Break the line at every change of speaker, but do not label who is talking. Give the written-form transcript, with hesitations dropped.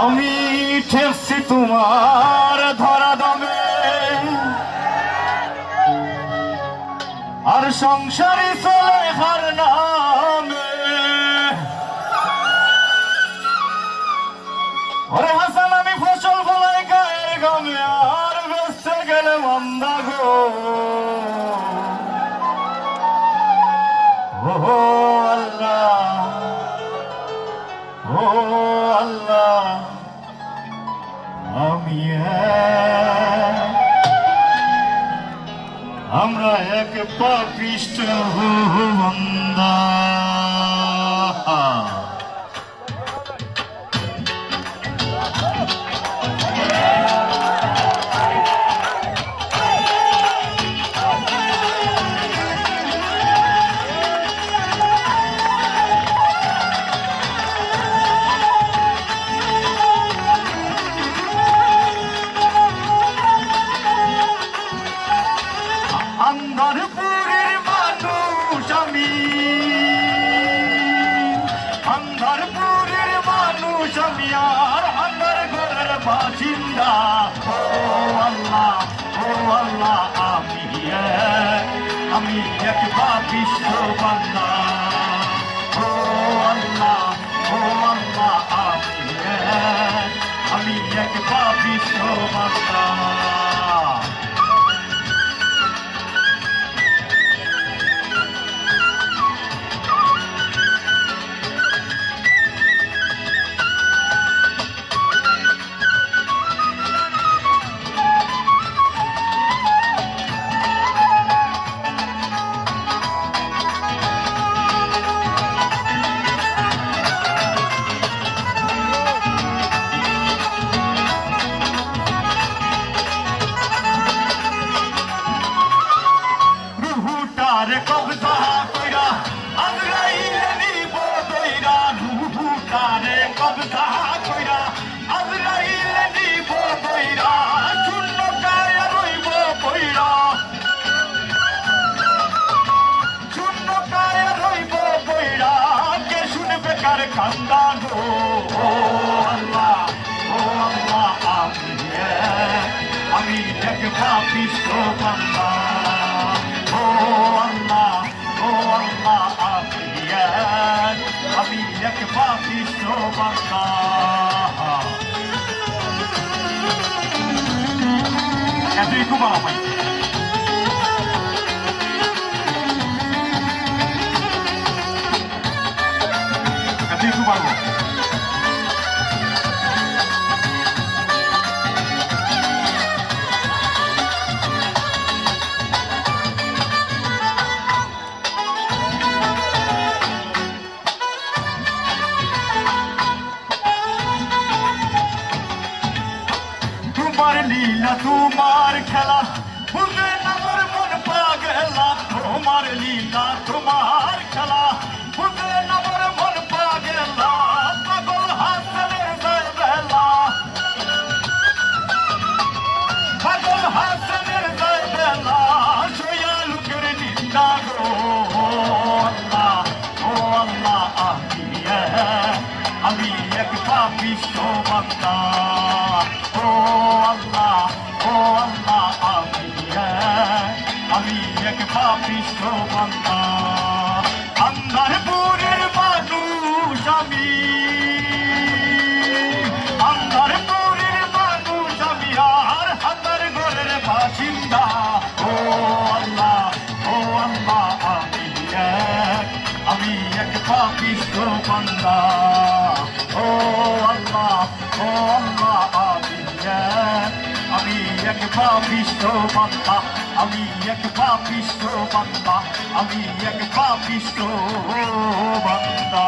আমি ঠেকছি তোমার ধরা দমে, আর সংসারে চলে হার নামে। ওরে হাসান আমি ফসল ফলাই গায়ের গামে, আর বেঁচতে গেলে মন্দা গো। ও আল্লাহ, ও আল্লাহ, আমি আমরা এক পাপিষ্ঠ বান্দা। আন্ধারপুরের মানুষ আমি, আন্ধারপুরের মানুষ আমি, আর আন্ধার ঘরের বাসিন্দা। ও আল্লাহ, ও আল্লাহ, আমি এক পাপিষ্ঠ বান্দা। ও আল্লাহ, ও আল্লাহ, আমি এক পাপিষ্ঠ বান্দা। রে কবজা কইরা আজরাইল নিব দইরা, রুহুটারে কবজা কইরা আজরাইল নিব দইরা, শূন্য কায়া রইব কইরা, শূন্য কায়া রইব কইরা, কে শুনবে কার কান্দা গো। ও আল্লাহ, ও আল্লাহ, আমি এক পাপিষ্ঠ বান্দা। ও আল্লাহ, ও আল্লাহ, আমি এক পাপিষ্ঠ বান্দা। এতই খুব আমায় এতই খুব পারবো। তোমার লীলা তোমার খেলা বুঝে না মোর মন পাগলা। তোমার লীলা তোমার খেলা বুঝে না মোর মন পাগলা। পাগল হাসানের যায় বেলা, পাগল হাসানের যায় বেলা, সইয়া লোকের নিন্দা গো। আল্লাহ, ও আল্লাহ, আমি এক পাপিষ্ঠ বান্দা। ও আল্লাহ, ও আল্লাহ, আমি এক পাপিষ্ঠ বান্দা। আন্ধারপুরের মানুষ আমি, আন্ধারপুরের মানুষ আমি, আর আন্ধার ঘরের বাসিন্দা। ও আল্লাহ, ও আল্লাহ, আমি এক পাপিষ্ঠ বান্দা। ও আল্লাহ, ও আল্লাহ, আমি এক পাপিষ্ঠ বান্দা। আমি এক পাপিষ্ঠ বান্দা। আমি এক পাপিষ্ঠ বান্দা।